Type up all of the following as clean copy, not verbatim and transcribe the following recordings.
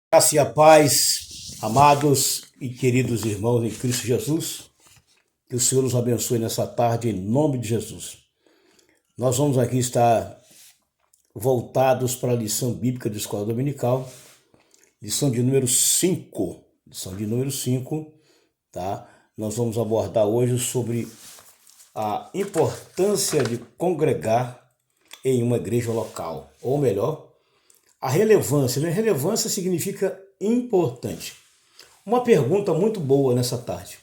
Graça e a paz, amados e queridos irmãos em Cristo Jesus, que o Senhor nos abençoe nessa tarde, em nome de Jesus. Nós vamos aqui estar voltados para a lição bíblica de Escola Dominical, lição de número 5. Tá? Nós vamos abordar hoje sobre a importância de congregar em uma igreja local, ou melhor, a relevância, né? Relevância significa importante. Uma pergunta muito boa nessa tarde.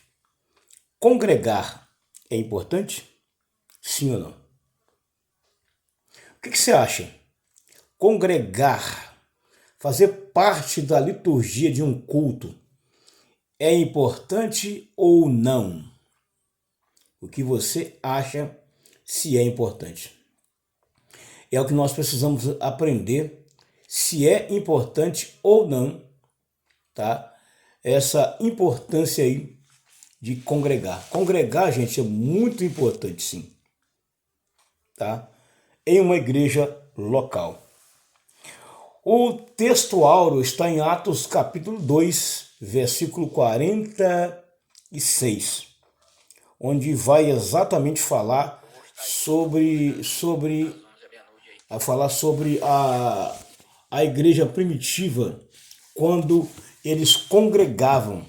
Congregar é importante? Sim ou não? O que você acha? Congregar, fazer parte da liturgia de um culto, é importante ou não? O que você acha se é importante? É o que nós precisamos aprender, se é importante ou não, tá? Essa importância aí de congregar. Congregar, gente, é muito importante, sim, tá? Em uma igreja local. O texto áureo está em Atos capítulo 2, versículo 46, onde vai exatamente falar sobre a igreja primitiva, quando eles congregavam.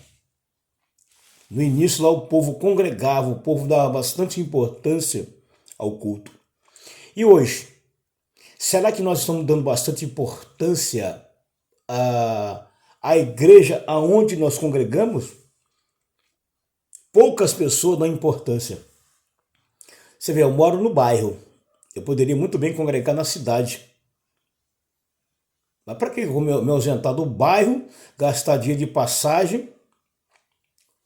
No início lá o povo congregava, o povo dava bastante importância ao culto. E hoje, será que nós estamos dando bastante importância à igreja aonde nós congregamos? Poucas pessoas dão importância. Você vê, eu moro no bairro, eu poderia muito bem congregar na cidade. Mas para que eu vou me ausentar do bairro, gastar dia de passagem,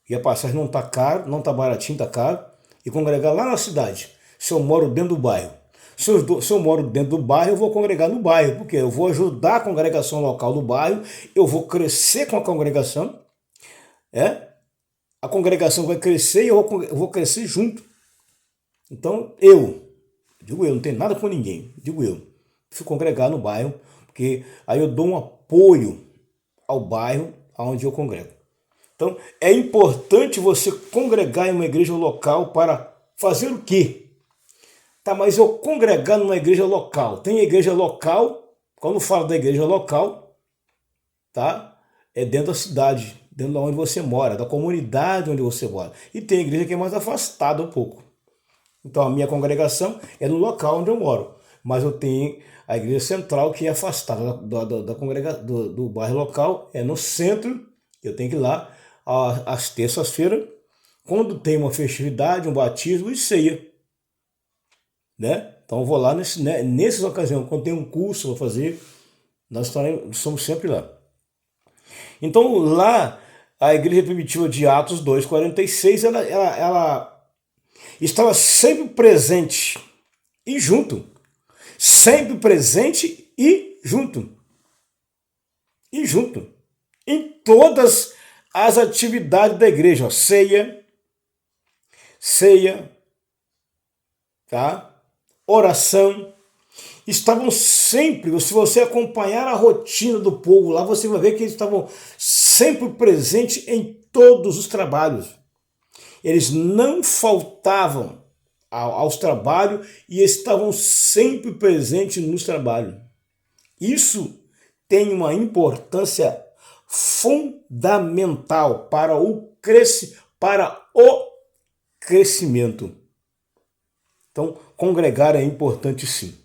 e a passagem não está caro, não está baratinho, está caro, e congregar lá na cidade, se eu moro dentro do bairro? Se eu moro dentro do bairro, eu vou congregar no bairro, porque eu vou ajudar a congregação local do bairro, eu vou crescer com a congregação, a congregação vai crescer e eu vou crescer junto. Então digo eu, não tenho nada com ninguém, digo eu, fui congregar no bairro, porque aí eu dou um apoio ao bairro onde eu congrego. Então, é importante você congregar em uma igreja local para fazer o quê? Tá, mas eu congregar numa igreja local. Tem igreja local, quando falo da igreja local, tá? É dentro da cidade, dentro de onde você mora, da comunidade onde você mora. E tem igreja que é mais afastada um pouco. Então, a minha congregação é no local onde eu moro. Mas eu tenho a igreja central, que é afastada do bairro local, é no centro. Eu tenho que ir lá às terças-feiras, quando tem uma festividade, um batismo e ceia, né? Então eu vou lá nessas ocasiões, quando tem um curso para fazer, nós somos sempre lá. Então lá, a igreja primitiva de Atos 2:46, ela estava sempre presente e junto. Sempre presente e junto. E junto. Em todas as atividades da igreja. Ó, ceia, tá? Oração. Estavam sempre, se você acompanhar a rotina do povo lá, você vai ver que eles estavam sempre presentes em todos os trabalhos. Eles não faltavam aos trabalhos e estavam sempre presentes nos trabalhos. Isso tem uma importância fundamental para o crescimento. Então, congregar é importante, sim.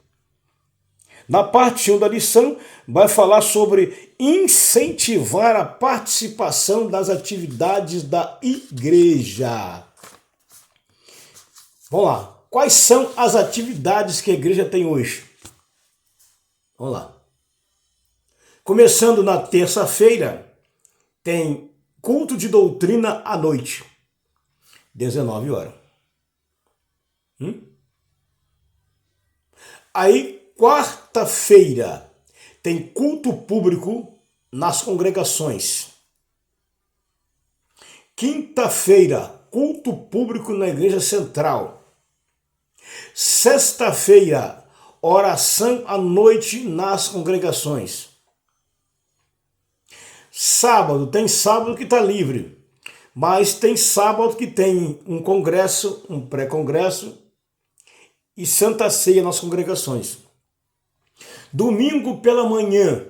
Na parte 1 da lição, vai falar sobre incentivar a participação das atividades da igreja. Vamos lá. Quais são as atividades que a igreja tem hoje? Vamos lá. Começando na terça-feira, tem culto de doutrina à noite, 19 horas. Aí, quarta-feira, tem culto público nas congregações. Quinta-feira, culto público na igreja central. Sexta-feira, oração à noite nas congregações. Sábado, tem sábado que está livre, mas tem sábado que tem um congresso, um pré-congresso e Santa Ceia nas congregações. Domingo pela manhã,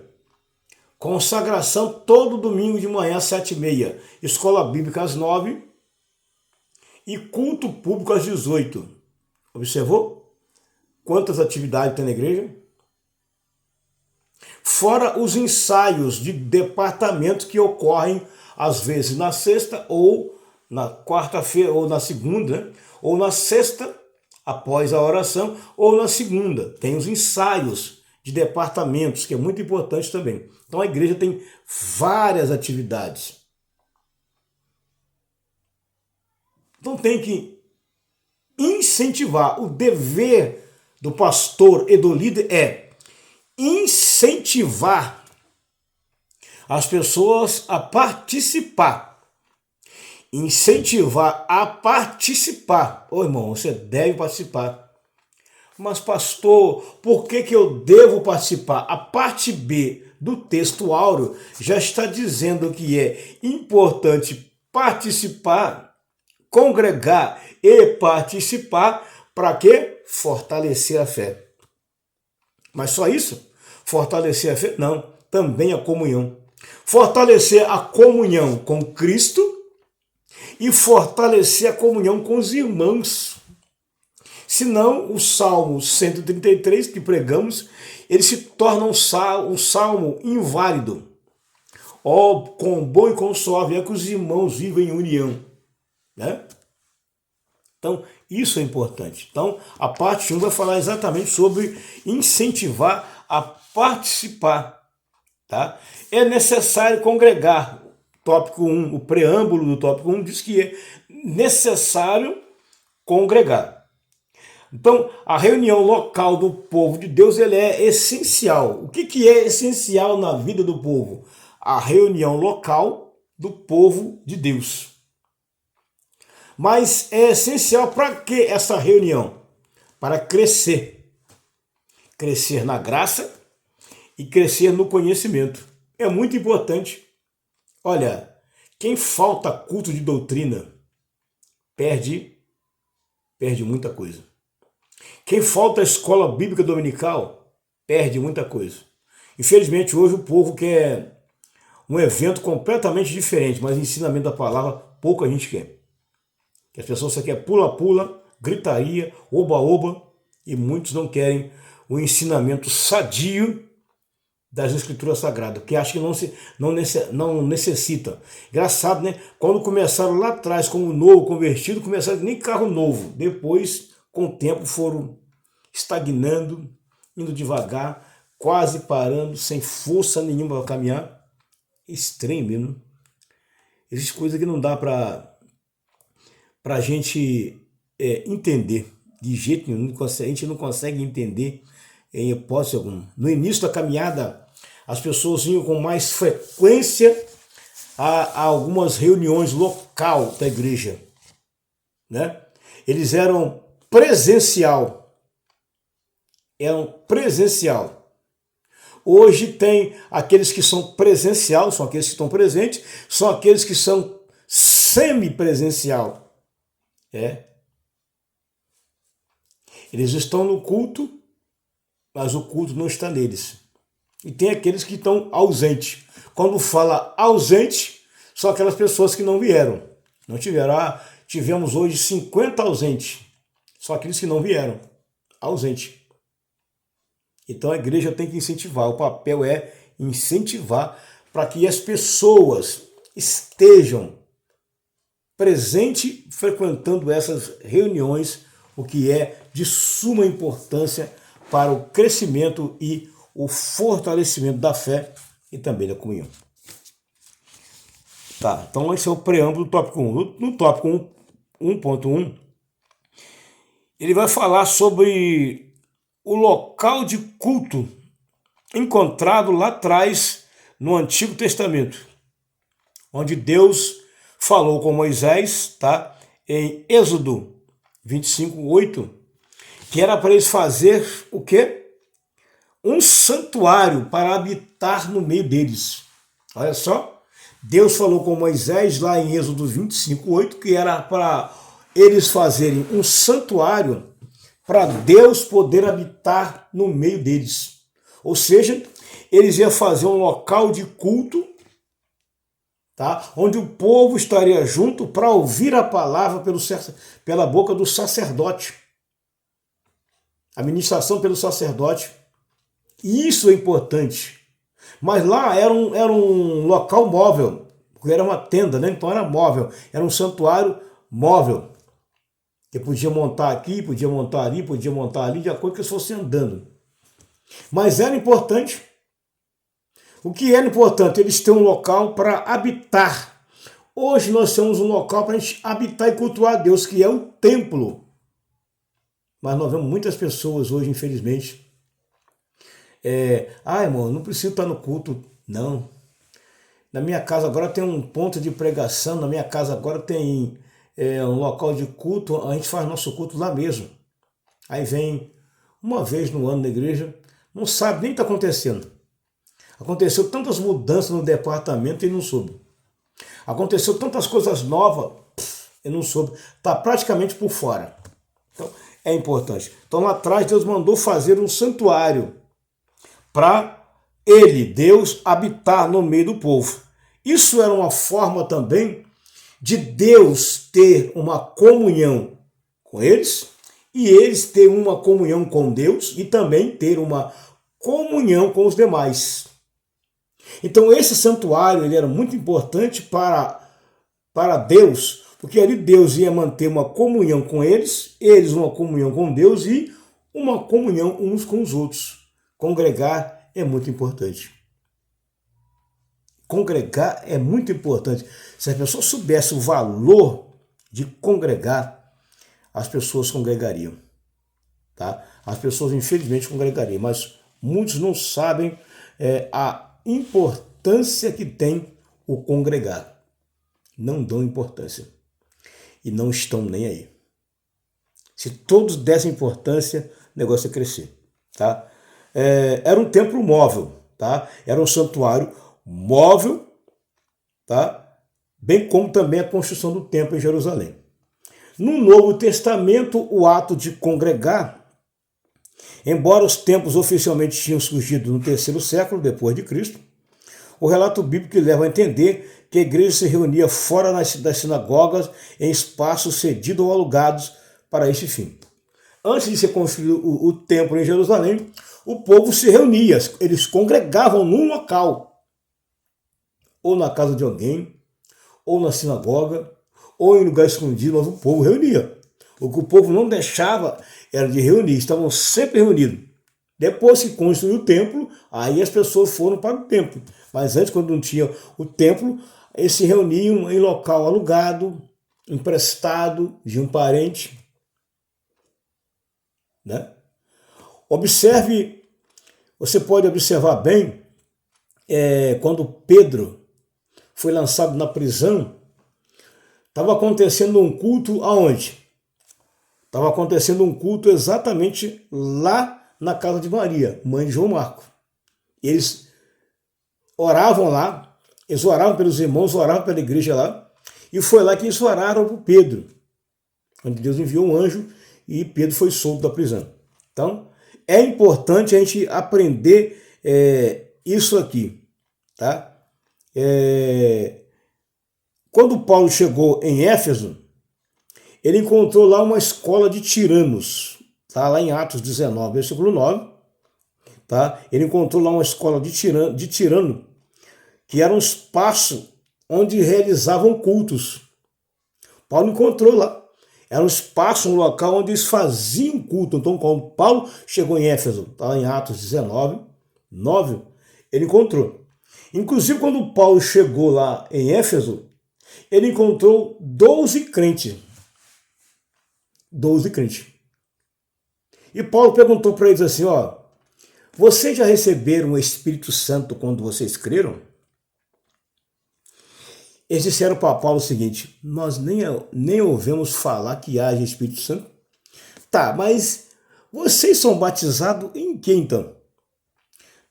consagração todo domingo de manhã às 7h30, escola bíblica às 9h e culto público às 18h. Observou quantas atividades tem na igreja? Fora os ensaios de departamento que ocorrem às vezes na sexta ou na quarta-feira ou na segunda, ou na sexta após a oração ou na segunda. Tem os ensaios de departamentos, que é muito importante também. Então a igreja tem várias atividades. Então tem que incentivar. O dever do pastor e do líder é incentivar as pessoas a participar. Incentivar a participar. Ô irmão, você deve participar. Mas pastor, por que eu devo participar? A parte B do texto áureo já está dizendo que é importante participar, congregar e participar. Para quê? Fortalecer a fé. Mas só isso? Fortalecer a fé? Não, também a comunhão. Fortalecer a comunhão com Cristo e fortalecer a comunhão com os irmãos. Senão, o Salmo 133 que pregamos, ele se torna um salmo inválido. Ó, quão bom e quão suave é que os irmãos vivem em união. Né? Então, isso é importante. Então, a parte 1 vai falar exatamente sobre incentivar a participar. Tá? É necessário congregar. Tópico 1, o preâmbulo do tópico 1 diz que é necessário congregar. Então, a reunião local do povo de Deus ele é essencial. O que é essencial na vida do povo? A reunião local do povo de Deus. Mas é essencial para que essa reunião? Para crescer. Crescer na graça e crescer no conhecimento. É muito importante. Olha, quem falta culto de doutrina perde muita coisa. Quem falta a escola bíblica dominical perde muita coisa. Infelizmente, hoje o povo quer um evento completamente diferente, mas ensinamento da palavra pouco a gente quer. Que as pessoas só querem pula-pula, gritaria, oba-oba, e muitos não querem o ensinamento sadio das Escrituras Sagradas, que acham que não necessita. Engraçado, né? Quando começaram lá atrás como novo convertido, começaram nem carro novo. Depois, com o tempo, foram estagnando, indo devagar, quase parando, sem força nenhuma para caminhar. Estranho mesmo. Existe coisa que não dá para a gente entender. De jeito nenhum, a gente não consegue entender em hipótese alguma. No início da caminhada, as pessoas vinham com mais frequência a algumas reuniões local da igreja. Né? Eles eram presencial. Hoje tem aqueles que são presencial, são aqueles que estão presentes, são aqueles que são semipresencial. Eles estão no culto, mas o culto não está neles. E tem aqueles que estão ausentes. Quando fala ausente, são aquelas pessoas que não vieram. Não tiveram. Tivemos hoje 50 ausentes. São aqueles que não vieram. Ausente. Então a igreja tem que incentivar. O papel é incentivar para que as pessoas estejam presentes frequentando essas reuniões, o que é de suma importância para o crescimento e o fortalecimento da fé e também da comunhão. Tá, então esse é o preâmbulo do tópico 1. No tópico 1.1, ele vai falar sobre o local de culto encontrado lá atrás no Antigo Testamento, onde Deus falou com Moisés, tá? Em Êxodo 25:8, que era para eles fazer o quê? Um santuário para habitar no meio deles. Olha só, Deus falou com Moisés lá em Êxodo 25:8 que era para eles fazerem um santuário para Deus poder habitar no meio deles. Ou seja, eles iam fazer um local de culto, tá? Onde o povo estaria junto para ouvir a palavra pela boca do sacerdote. A ministração pelo sacerdote. E isso é importante. Mas lá era um local móvel, porque era uma tenda, né? Então era móvel, era um santuário móvel. Que podia montar aqui, podia montar ali, podia montar ali, de acordo com que eles fossem andando. Mas era importante. O que era importante? Eles têm um local para habitar. Hoje nós temos um local para a gente habitar e cultuar a Deus, que é o templo. Mas nós vemos muitas pessoas hoje, infelizmente, irmão, não preciso estar no culto. Não. Na minha casa agora tem um ponto de pregação, na minha casa agora tem um local de culto, a gente faz nosso culto lá mesmo. Aí vem uma vez no ano na igreja, não sabe nem o que está acontecendo. Aconteceu tantas mudanças no departamento e não soube. Aconteceu tantas coisas novas e não soube. Está praticamente por fora. Então, é importante. Então lá atrás Deus mandou fazer um santuário para ele, Deus, habitar no meio do povo. Isso era uma forma também de Deus ter uma comunhão com eles e eles ter uma comunhão com Deus e também ter uma comunhão com os demais. Então esse santuário ele era muito importante para Deus, porque ali Deus ia manter uma comunhão com eles uma comunhão com Deus e uma comunhão uns com os outros. Congregar é muito importante. Congregar é muito importante. Se as pessoas soubessem o valor de congregar, as pessoas congregariam. Tá? As pessoas, infelizmente, congregariam, mas muitos não sabem a importância que tem o congregar. Não dão importância. E não estão nem aí. Se todos dessem importância, o negócio ia crescer. Tá? Era um templo móvel. Tá? Era um santuário móvel, tá? Bem como também a construção do templo em Jerusalém. No Novo Testamento, o ato de congregar, embora os templos oficialmente tinham surgido no 3º século depois de Cristo, o relato bíblico leva a entender que a igreja se reunia fora das sinagogas em espaços cedidos ou alugados para este fim. Antes de ser construído o templo em Jerusalém, o povo se reunia, eles congregavam num local, ou na casa de alguém, ou na sinagoga, ou em lugar escondido, mas o povo reunia. O que o povo não deixava era de reunir, estavam sempre reunidos. Depois que construiu o templo, aí as pessoas foram para o templo. Mas antes, quando não tinha o templo, eles se reuniam em local alugado, emprestado de um parente. Né? Você pode observar bem, quando Pedro foi lançado na prisão, estava acontecendo um culto aonde? Estava acontecendo um culto exatamente lá na casa de Maria, mãe de João Marcos. Eles oravam lá, eles oravam pelos irmãos, oravam pela igreja lá, e foi lá que eles oraram para Pedro, onde Deus enviou um anjo e Pedro foi solto da prisão. Então, é importante a gente aprender isso aqui, tá? Quando Paulo chegou em Éfeso, ele encontrou lá uma escola de tiranos, tá? Lá em Atos 19, versículo 9, tá? Ele encontrou lá uma escola de tirano, que era um espaço onde realizavam cultos. Paulo encontrou lá. Era um espaço, um local onde eles faziam culto. Então, quando Paulo chegou em Éfeso, tá lá em Atos 19, 9, ele encontrou. Inclusive, quando Paulo chegou lá em Éfeso, ele encontrou 12 crentes. 12 crentes. E Paulo perguntou para eles assim, vocês já receberam o Espírito Santo quando vocês creram? Eles disseram para Paulo o seguinte, nós nem ouvimos falar que haja Espírito Santo. Tá, mas vocês são batizados em que então?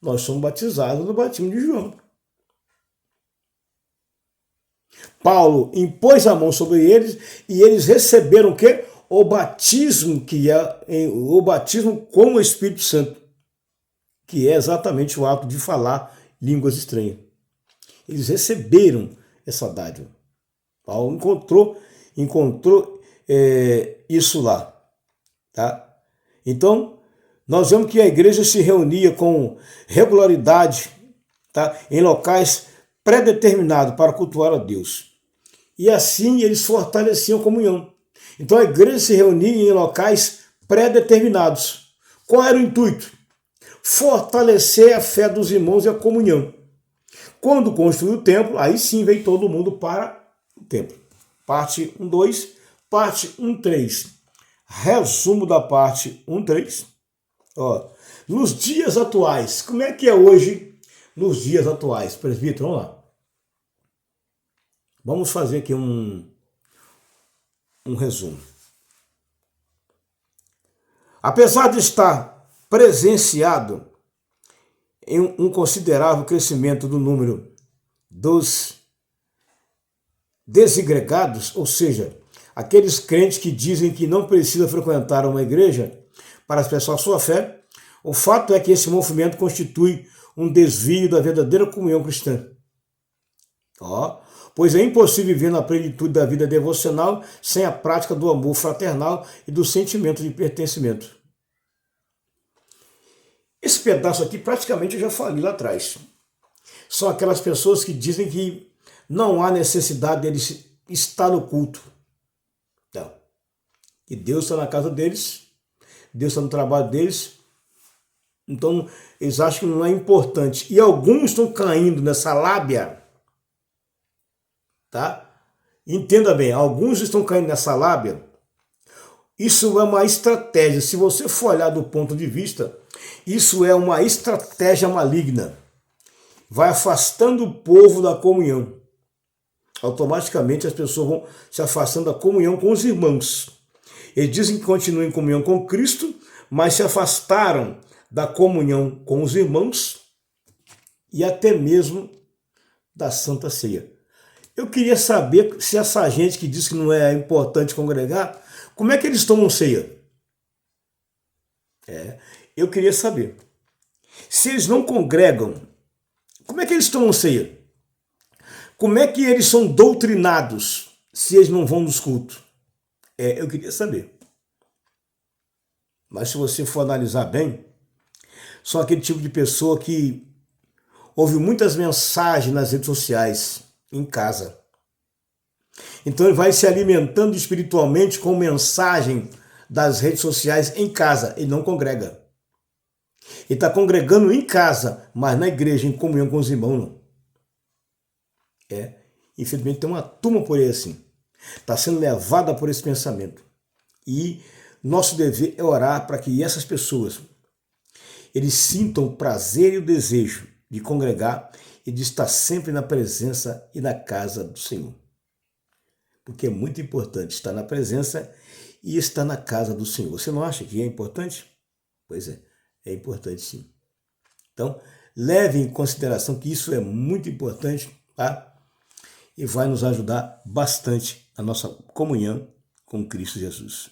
Nós somos batizados no batismo de João. Paulo impôs a mão sobre eles e eles receberam o quê? O batismo, que é o batismo com o Espírito Santo, que é exatamente o ato de falar línguas estranhas. Eles receberam essa dádiva. Paulo encontrou isso lá. Tá? Então, nós vemos que a igreja se reunia com regularidade, tá? Em locais pré-determinados para cultuar a Deus. E assim eles fortaleciam a comunhão. Então a igreja se reunia em locais pré-determinados. Qual era o intuito? Fortalecer a fé dos irmãos e a comunhão. Quando construiu o templo, aí sim veio todo mundo para o templo. Parte 1.2, parte 1.3. Resumo da parte 1.3. Nos dias atuais, como é que é hoje nos dias atuais? Presbítero, vamos lá. Vamos fazer aqui um resumo. Apesar de estar presenciado em um considerável crescimento do número dos desigregados, ou seja, aqueles crentes que dizem que não precisa frequentar uma igreja para expressar sua fé, o fato é que esse movimento constitui um desvio da verdadeira comunhão cristã. Pois é impossível viver na plenitude da vida devocional sem a prática do amor fraternal e do sentimento de pertencimento. Esse pedaço aqui praticamente eu já falei lá atrás. São aquelas pessoas que dizem que não há necessidade deles estar no culto. Não. E Deus está na casa deles, Deus está no trabalho deles, então eles acham que não é importante. E alguns estão caindo nessa lábia, tá? Entenda bem, alguns estão caindo nessa lábia. Isso é uma estratégia. Se você for olhar do ponto de vista, isso é uma estratégia maligna. Vai afastando o povo da comunhão. Automaticamente as pessoas vão se afastando da comunhão com os irmãos. Eles dizem que continuam em comunhão com Cristo, mas se afastaram da comunhão com os irmãos e até mesmo da Santa Ceia. Eu queria saber se essa gente que diz que não é importante congregar, como é que eles tomam ceia? Eu queria saber. Se eles não congregam, como é que eles tomam ceia? Como é que eles são doutrinados se eles não vão nos cultos? Eu queria saber. Mas se você for analisar bem, são aquele tipo de pessoa que ouve muitas mensagens nas redes sociais, em casa. Então ele vai se alimentando espiritualmente com mensagem das redes sociais em casa. Ele não congrega. Ele está congregando em casa, mas na igreja, em comunhão com os irmãos, não. Infelizmente tem uma turma por aí assim. Está sendo levada por esse pensamento. E nosso dever é orar para que essas pessoas eles sintam o prazer e o desejo de congregar e de estar sempre na presença e na casa do Senhor. Porque é muito importante estar na presença e estar na casa do Senhor. Você não acha que é importante? Pois é importante sim. Então, leve em consideração que isso é muito importante, tá? E vai nos ajudar bastante na nossa comunhão com Cristo Jesus.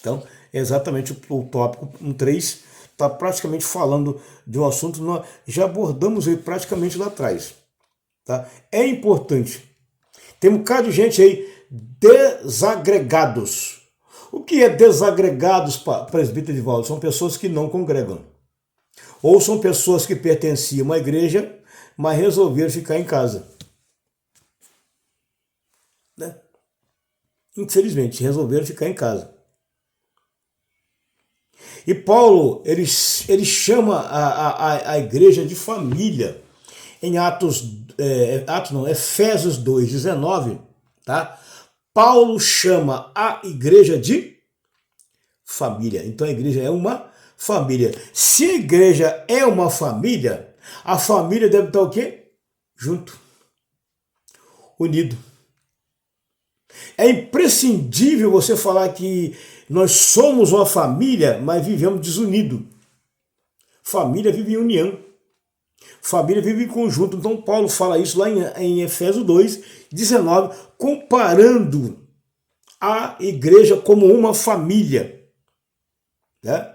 Então, é exatamente o tópico 1.3 está praticamente falando de um assunto que nós já abordamos ele praticamente lá atrás. Tá? É importante. Tem um bocado de gente aí desagregados. O que é desagregados, presbítero Edivaldo? São pessoas que não congregam. Ou são pessoas que pertenciam a uma igreja, mas resolveram ficar em casa. Né? Infelizmente, resolveram ficar em casa. E Paulo, ele chama a igreja de família. Em Efésios 2:19, tá? Paulo chama a igreja de família. Então a igreja é uma família. Se a igreja é uma família, a família deve estar o quê? Junto. Unido. É imprescindível você falar que nós somos uma família, mas vivemos desunidos. Família vive em união. família vive em conjunto. Então Paulo fala isso lá em Efésios 2, 19, comparando a igreja como uma família. Né?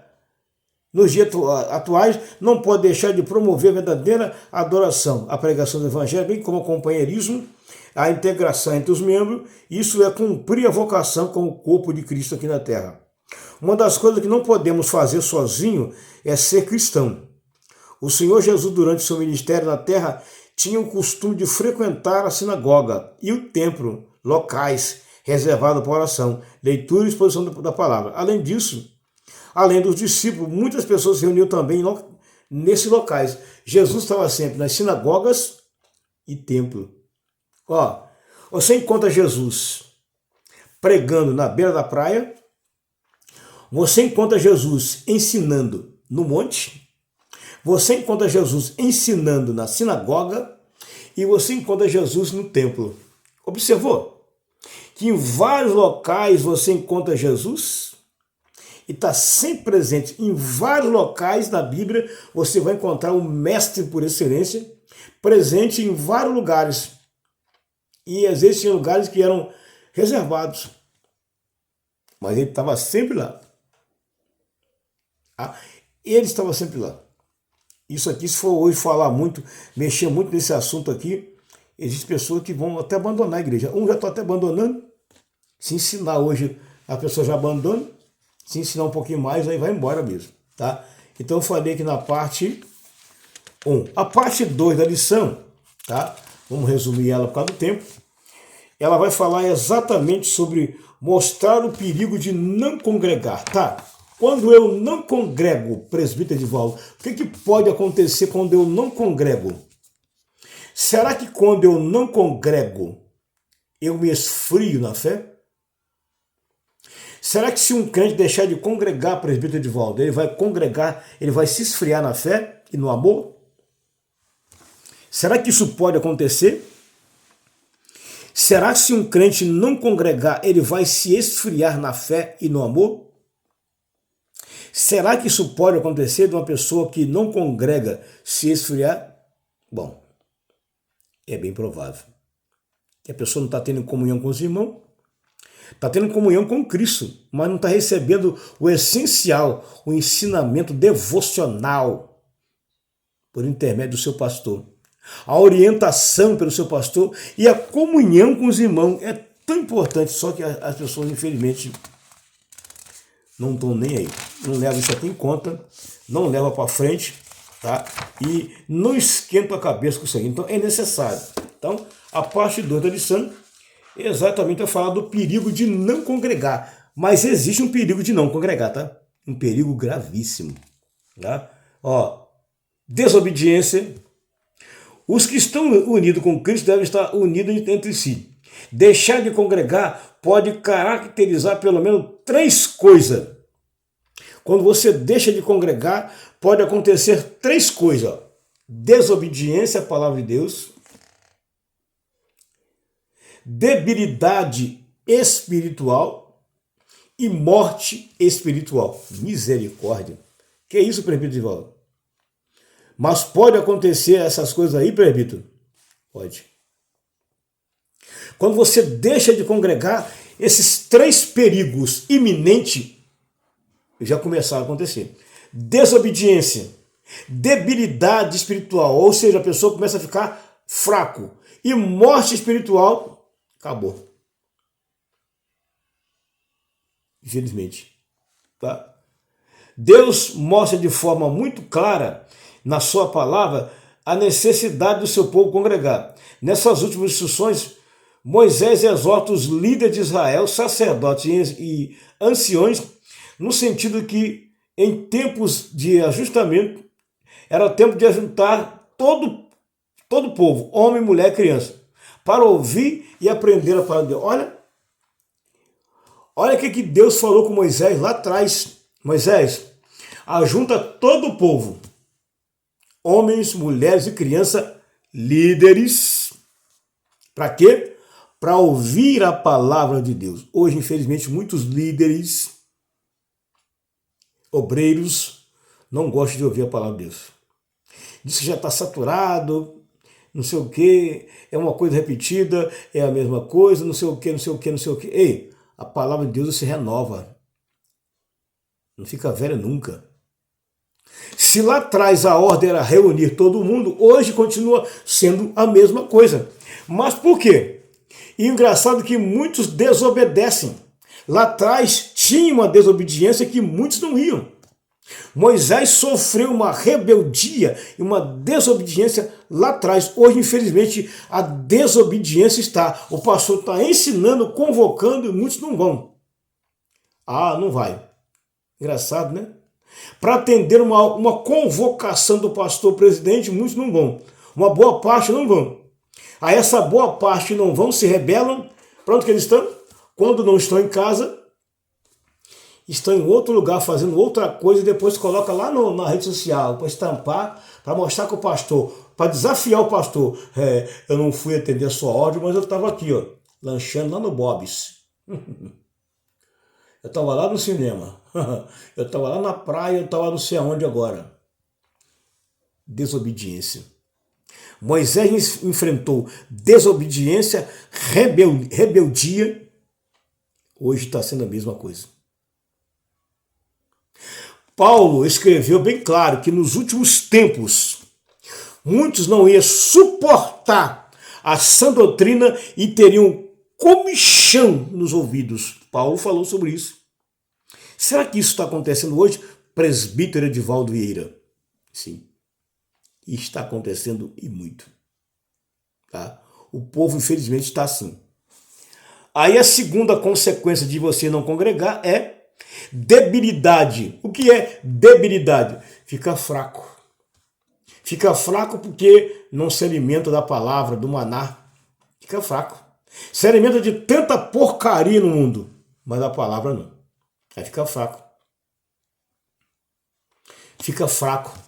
Nos dias atuais, não pode deixar de promover a verdadeira adoração, a pregação do evangelho, bem como o companheirismo, a integração entre os membros. Isso é cumprir a vocação como corpo de Cristo aqui na terra. Uma das coisas que não podemos fazer sozinho é ser cristão. O Senhor Jesus, durante seu ministério na terra, tinha o costume de frequentar a sinagoga e o templo, locais reservados para oração, leitura e exposição da palavra. Além disso, além dos discípulos, muitas pessoas se reuniam também nesses locais. Jesus estava sempre nas sinagogas e templo. Ó, você encontra Jesus pregando na beira da praia, você encontra Jesus ensinando no monte, você encontra Jesus ensinando na sinagoga e você encontra Jesus no templo. Observou que em vários locais você encontra Jesus e está sempre presente. Em vários locais da Bíblia você vai encontrar o mestre por excelência presente em vários lugares. E existem lugares que eram reservados, mas ele estava sempre lá. Ele estava sempre lá. Isso aqui, se for hoje falar muito, mexer muito nesse assunto aqui, existem pessoas que vão até abandonar a igreja. Um já está até abandonando. Se ensinar hoje, a pessoa já abandona. Se ensinar um pouquinho mais, aí vai embora mesmo. Tá? Então eu falei aqui na parte 1. A parte 2 da lição, tá? Vamos resumir ela por causa do tempo. Ela vai falar exatamente sobre mostrar o perigo de não congregar, tá? Quando eu não congrego, presbítero Edivaldo, o que pode acontecer quando eu não congrego? Será que quando eu não congrego, eu me esfrio na fé? Será que se um crente deixar de congregar, presbítero Edivaldo, ele vai congregar, ele vai se esfriar na fé e no amor? Será que isso pode acontecer? Será que se um crente não congregar, ele vai se esfriar na fé e no amor? Será que isso pode acontecer de uma pessoa que não congrega se esfriar? Bom, é bem provável. Que a pessoa não está tendo comunhão com os irmãos, está tendo comunhão com Cristo, mas não está recebendo o essencial, o ensinamento devocional por intermédio do seu pastor. A orientação pelo seu pastor e a comunhão com os irmãos é tão importante, só que as pessoas, infelizmente, não estão nem aí. Não levam isso aqui em conta, não levam para frente, tá? E não esquentam a cabeça com isso aí. Então é necessário. Então, a parte 2 da lição é exatamente a falar do perigo de não congregar. Mas existe um perigo de não congregar, tá? Um perigo gravíssimo, tá? Ó, desobediência. Os que estão unidos com Cristo devem estar unidos entre si. Deixar de congregar pode caracterizar pelo menos 3 coisas. Quando você deixa de congregar, pode acontecer 3 coisas. Desobediência à palavra de Deus, debilidade espiritual e morte espiritual. Misericórdia. Que é isso, presbítero Edivaldo? Mas pode acontecer essas coisas aí, presbítero? Pode. Quando você deixa de congregar, esses 3 perigos iminentes já começaram a acontecer. Desobediência, debilidade espiritual, ou seja, a pessoa começa a ficar fraco, e morte espiritual, acabou. Infelizmente. Tá? Deus mostra de forma muito clara na sua palavra a necessidade do seu povo congregar. Nessas últimas instruções, Moisés exorta os líderes de Israel, sacerdotes e anciões, no sentido que em tempos de ajustamento, era tempo de ajuntar todo o povo, homem, mulher, criança, para ouvir e aprender a palavra de Deus. Olha o que Deus falou com Moisés lá atrás. Moisés, ajunta todo o povo, homens, mulheres e crianças, líderes. Para quê? Para ouvir a palavra de Deus. Hoje, infelizmente, muitos líderes, obreiros, não gostam de ouvir a palavra de Deus. diz que já está saturado, não sei o que, é uma coisa repetida, é a mesma coisa, não sei o que, não sei o que, não sei o que. Ei, a palavra de Deus se renova, não fica velha nunca. Se lá atrás a ordem era reunir todo mundo, hoje continua sendo a mesma coisa. Mas por quê? E engraçado que muitos desobedecem. Lá atrás tinha uma desobediência que muitos não iam. Moisés sofreu uma rebeldia e uma desobediência lá atrás. Hoje, infelizmente, a desobediência está. O pastor está ensinando, convocando e muitos não vão. Ah, não vai. Engraçado, né? Para atender uma convocação do pastor presidente, muitos não vão. Uma boa parte não vão. A essa boa parte não vão, se rebelam. Para onde que eles estão? Quando não estão em casa, estão em outro lugar fazendo outra coisa e depois coloca lá na rede social para estampar, para mostrar que o pastor, para desafiar o pastor. Eu não fui atender a sua ordem, mas eu estava aqui, ó, lanchando lá no Bob's. Eu estava lá no cinema. Eu estava lá na praia, eu estava não sei aonde agora. Desobediência. Moisés enfrentou desobediência, rebeldia. Hoje está sendo a mesma coisa. Paulo escreveu bem claro que nos últimos tempos muitos não iam suportar a sã doutrina e teriam comichão nos ouvidos. Paulo falou sobre isso. Será que isso está acontecendo hoje? Presbítero Edivaldo Vieira. Sim. Está acontecendo e muito. Tá? O povo, infelizmente, está assim. Aí a segunda consequência de você não congregar é debilidade. O que é debilidade? Fica fraco. Fica fraco porque não se alimenta da palavra, do maná. Fica fraco. Se alimenta de tanta porcaria no mundo, mas da palavra não. Aí fica fraco. Fica fraco.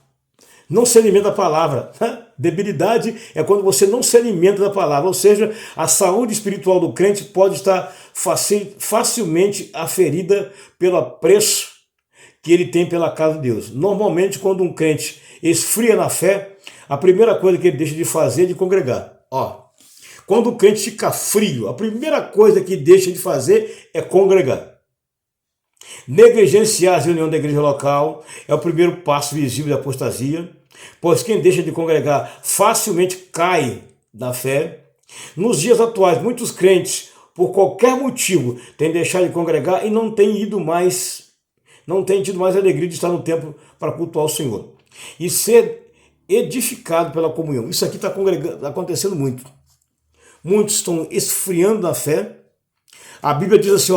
Não se alimenta da palavra. Debilidade é quando você não se alimenta da palavra. Ou seja, a saúde espiritual do crente pode estar facilmente aferida pelo apreço que ele tem pela casa de Deus. Normalmente, quando um crente esfria na fé, a primeira coisa que ele deixa de fazer é de congregar. Quando o crente fica frio, a primeira coisa que deixa de fazer é congregar. Negligenciar a reunião da igreja local é o primeiro passo visível da apostasia, pois quem deixa de congregar facilmente cai da fé. Nos dias atuais, muitos crentes, por qualquer motivo, têm deixado de congregar e não têm tido mais alegria de estar no templo para cultuar o Senhor e ser edificado pela comunhão. Isso aqui está acontecendo muito. Muitos estão esfriando na fé. A Bíblia diz assim,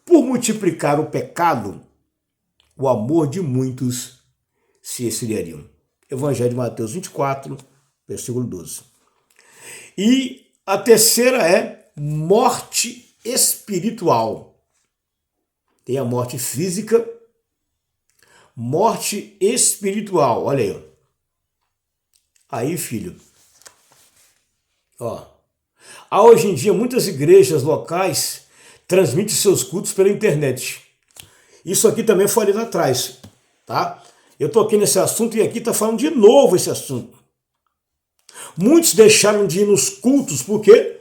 por multiplicar o pecado, o amor de muitos se esfriariam. Evangelho de Mateus 24, versículo 12. E a terceira é morte espiritual. Tem a morte física, morte espiritual. Olha aí. Aí, filho. Há hoje em dia muitas igrejas locais transmitem seus cultos pela internet. Isso aqui também falei lá atrás, tá? Eu toquei nesse assunto e aqui está falando de novo esse assunto. Muitos deixaram de ir nos cultos porque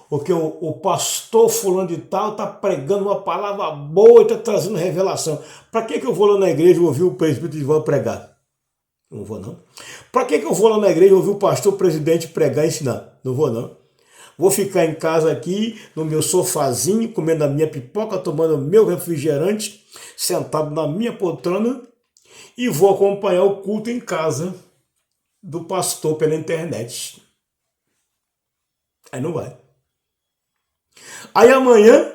o pastor fulano de tal está pregando uma palavra boa e está trazendo revelação. Para que eu vou lá na igreja ouvir o presbítero de pregar? Não vou não. Para que eu vou lá na igreja ouvir o pastor presidente pregar e ensinar? Não vou não. Vou ficar em casa aqui, no meu sofazinho, comendo a minha pipoca, tomando o meu refrigerante, sentado na minha poltrona e vou acompanhar o culto em casa do pastor pela internet. Aí não vai. Aí amanhã,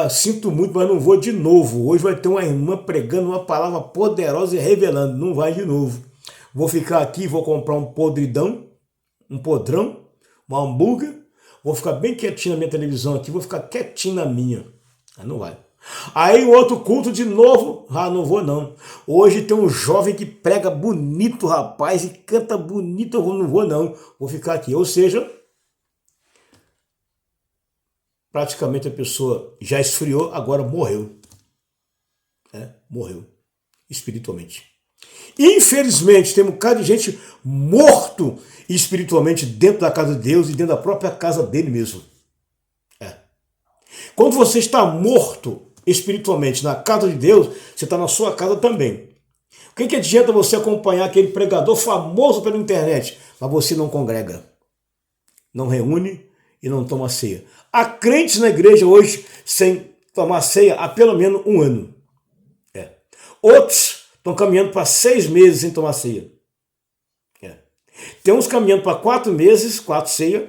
sinto muito, mas não vou de novo. Hoje vai ter uma irmã pregando uma palavra poderosa e revelando. Não vai de novo. Vou ficar aqui, vou comprar um podrão, um hambúrguer, vou ficar bem quietinho na minha televisão aqui, vou ficar quietinho na minha. Aí não vai. Aí o outro culto de novo, não vou não. Hoje tem um jovem que prega bonito, rapaz, e canta bonito, eu não vou não. Vou ficar aqui. Ou seja, praticamente a pessoa já esfriou, agora morreu. Morreu espiritualmente. Infelizmente, tem um bocado de gente morto espiritualmente dentro da casa de Deus e dentro da própria casa dele mesmo. Quando você está morto espiritualmente na casa de Deus, você está na sua casa também. O que adianta você acompanhar aquele pregador famoso pela internet, mas você não congrega, não reúne e não toma ceia? Há crentes na igreja hoje sem tomar ceia há pelo menos um ano. Outros estão caminhando para 6 meses sem tomar ceia. Tem uns caminhando para 4 meses, 4 ceias.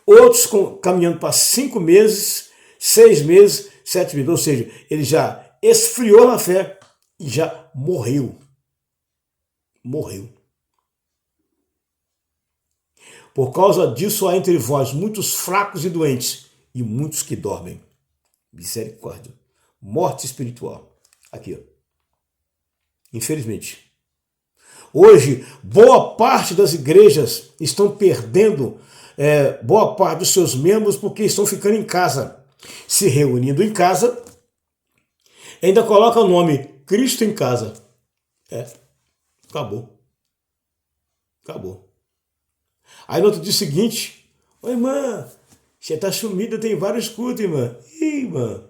Outros caminhando para 5 meses, 6 meses, 7 meses. Ou seja, ele já esfriou na fé e já morreu. Morreu. Por causa disso há entre vós muitos fracos e doentes e muitos que dormem. Misericórdia. Morte espiritual. Aqui, ó. Infelizmente. Hoje, boa parte das igrejas estão perdendo boa parte dos seus membros porque estão ficando em casa, se reunindo em casa, ainda coloca o nome Cristo em casa. Acabou. Acabou. Aí no outro dia seguinte, oi, irmã, você tá sumida, tem vários cultos, irmã. Ih, irmã,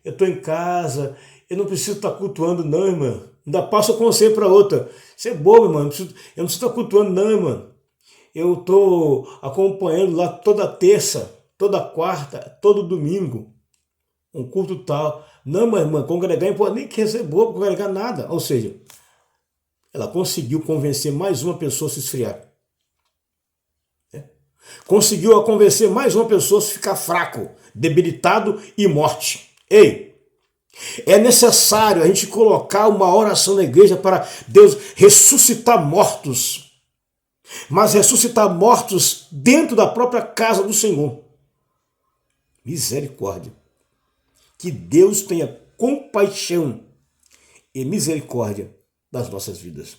eu tô em casa, eu não preciso estar cultuando, não, irmã. Ainda passo o conselho para outra. Você é bobo, irmã, eu não preciso estar cultuando, não, irmã. Eu tô acompanhando lá toda terça, toda quarta, todo domingo, um culto tal. Não, mas, irmã, congregar, nem quer ser bobo, congregar nada. Ou seja, ela conseguiu convencer mais uma pessoa a se esfriar. Conseguiu convencer mais uma pessoa a ficar fraco, debilitado e morte. Ei! É necessário a gente colocar uma oração na igreja para Deus ressuscitar mortos. Mas ressuscitar mortos dentro da própria casa do Senhor. Misericórdia. Que Deus tenha compaixão e misericórdia das nossas vidas.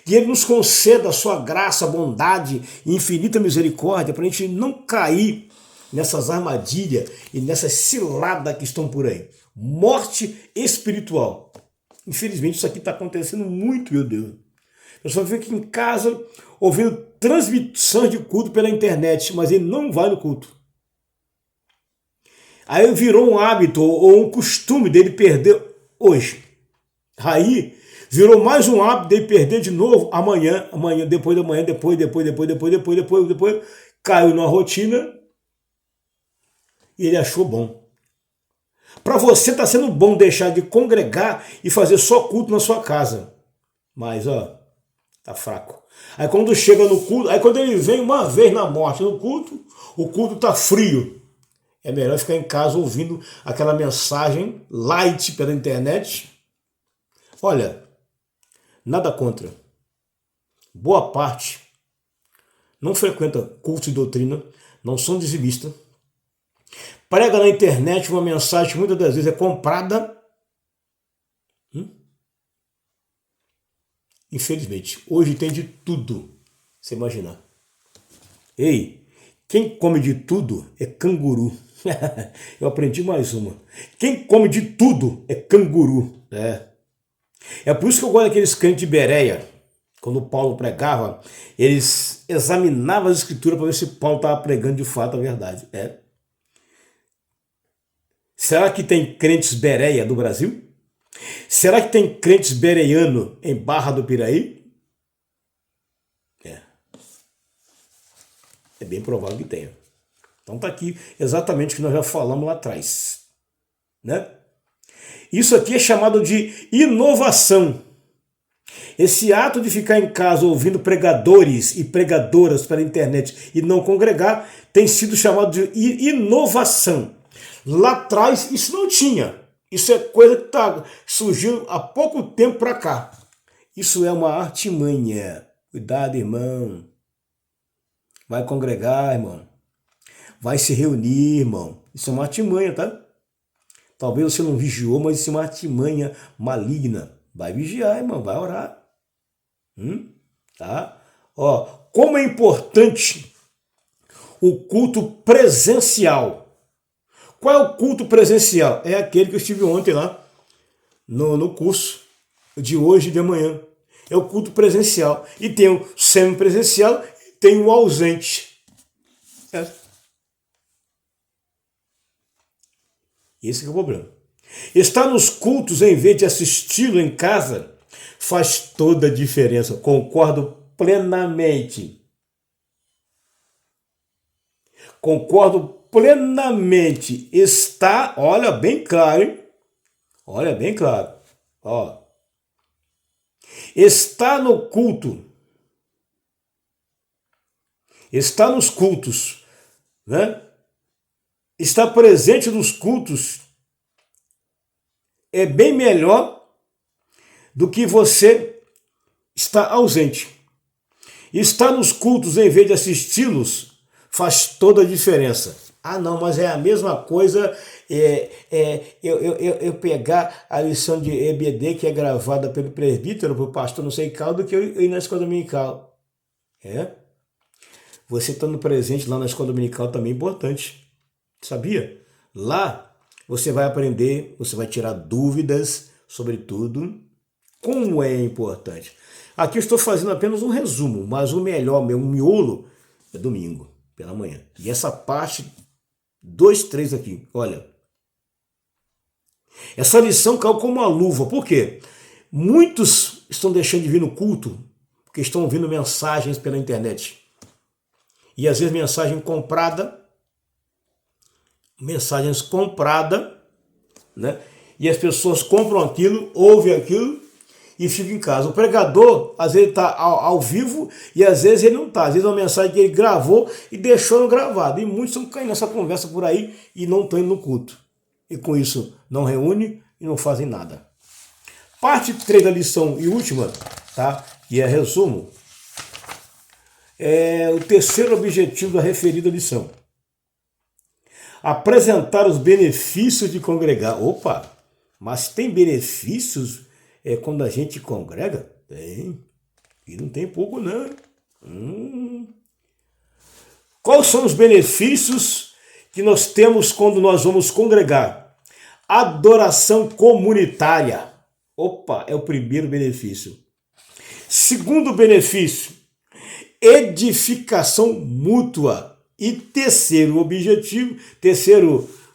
Que Ele nos conceda a sua graça, bondade e infinita misericórdia para a gente não cair nessas armadilhas e nessas ciladas que estão por aí. Morte espiritual. Infelizmente isso aqui está acontecendo muito, meu Deus. Eu só fico aqui em casa ouvindo transmissões de culto pela internet, mas ele não vai no culto. Aí virou um hábito ou um costume dele perder hoje. Aí virou mais um hábito dele perder de novo amanhã, depois da manhã, depois, caiu numa rotina e ele achou bom. Para você está sendo bom deixar de congregar e fazer só culto na sua casa. Mas, ó, tá fraco. Aí quando chega no culto, aí quando ele vem uma vez na morte no culto, o culto tá frio. É melhor ficar em casa ouvindo aquela mensagem light pela internet. Olha, nada contra. Boa parte não frequenta culto e doutrina, não são dizimistas. Prega na internet uma mensagem que muitas das vezes é comprada. Infelizmente, hoje tem de tudo, você imaginar. Ei, quem come de tudo é canguru. Eu aprendi mais uma. Quem come de tudo é canguru. É por isso que eu gosto daqueles crentes de Bereia. Quando Paulo pregava, eles examinavam as escrituras para ver se Paulo estava pregando de fato a verdade. Será que tem crentes Bereia do Brasil? Será que tem crentes bereiano em Barra do Piraí? É bem provável que tenha. Então tá aqui exatamente o que nós já falamos lá atrás. Né? Isso aqui é chamado de inovação. Esse ato de ficar em casa ouvindo pregadores e pregadoras pela internet e não congregar tem sido chamado de inovação. Lá atrás isso não tinha. Isso é coisa que está surgindo há pouco tempo para cá. Isso é uma artimanha. Cuidado, irmão. Vai congregar, irmão. Vai se reunir, irmão. Isso é uma artimanha, tá? Talvez você não vigiou, mas isso é uma artimanha maligna. Vai vigiar, irmão. Vai orar. Tá? Ó, como é importante o culto presencial. Qual é o culto presencial? É aquele que eu estive ontem lá no curso de hoje e de amanhã. é o culto presencial. E tem o semipresencial e tem o ausente. Esse é o problema. Estar nos cultos em vez de assisti-lo em casa faz toda a diferença. Concordo plenamente. Concordo plenamente. Está, olha bem claro, hein? Olha bem claro. Ó. Está no culto. Está nos cultos, né? Está presente nos cultos é bem melhor do que você estar ausente. Estar nos cultos em vez de assisti-los faz toda a diferença. Ah, não, mas é a mesma coisa eu pegar a lição de EBD que é gravada pelo presbítero, pelo pastor não sei qual, do que eu ir na escola dominical. Você estando presente lá na escola dominical também é importante. Sabia? Lá você vai aprender, você vai tirar dúvidas sobre tudo. Como é importante. Aqui eu estou fazendo apenas um resumo, mas o melhor, meu miolo, é domingo, pela manhã. E essa parte, 2, 3 aqui, olha. Essa lição caiu como uma luva. Por quê? Muitos estão deixando de vir no culto porque estão ouvindo mensagens pela internet. E às vezes mensagens compradas, né? E as pessoas compram aquilo, ouvem aquilo e ficam em casa. O pregador, às vezes, está ao vivo e às vezes ele não está. Às vezes é uma mensagem que ele gravou e deixou no gravado. E muitos estão caindo nessa conversa por aí e não estão indo no culto. E com isso não reúne e não fazem nada. Parte 3 da lição e última, tá? E é resumo. É o terceiro objetivo da referida lição. Apresentar os benefícios de congregar. Opa, mas tem benefícios quando a gente congrega? Tem. E não tem pouco não. Quais são os benefícios que nós temos quando nós vamos congregar? Adoração comunitária. Opa, é o primeiro benefício. Segundo benefício, edificação mútua. E terceiro objetivo,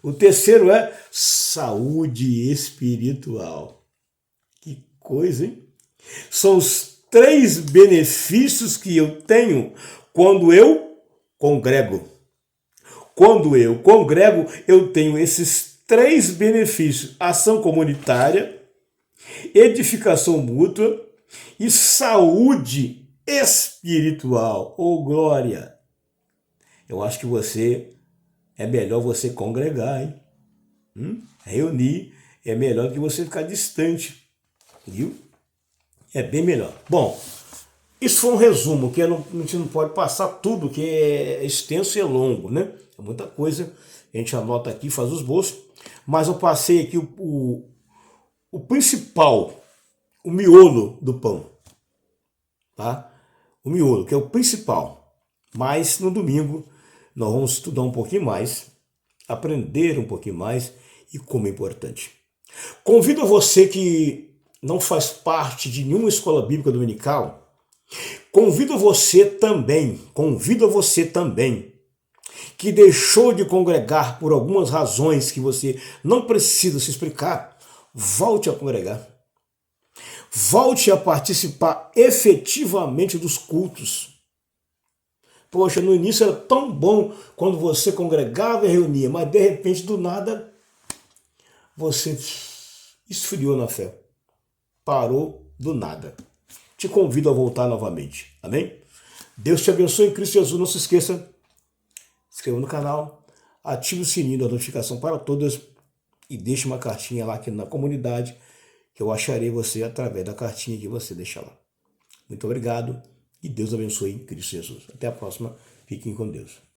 o terceiro é saúde espiritual. Que coisa, hein? São os 3 benefícios que eu tenho quando eu congrego. Quando eu congrego, eu tenho esses 3 benefícios: ação comunitária, edificação mútua e saúde espiritual. Oh, glória! Eu acho que é melhor você congregar, hein? Reunir é melhor do que você ficar distante, viu? É bem melhor. Bom, isso foi um resumo, que a gente não pode passar tudo, que é extenso e é longo, né? É muita coisa, a gente anota aqui, faz os bolsos, mas eu passei aqui o principal, o miolo do pão, tá? O miolo, que é o principal. Mas no domingo nós vamos estudar um pouquinho mais, aprender um pouquinho mais e como é importante. Convido você que não faz parte de nenhuma escola bíblica dominical, convido você também, que deixou de congregar por algumas razões que você não precisa se explicar, volte a congregar. Volte a participar efetivamente dos cultos. Poxa, no início era tão bom quando você congregava e reunia, mas de repente, do nada, você esfriou na fé. Parou do nada. Te convido a voltar novamente. Amém? Deus te abençoe em Cristo Jesus. Não se esqueça, se inscreva no canal, ative o sininho da notificação para todas e deixe uma cartinha lá aqui na comunidade, que eu acharei você através da cartinha que você deixa lá. Muito obrigado. E Deus abençoe em Cristo Jesus. Até a próxima. Fiquem com Deus.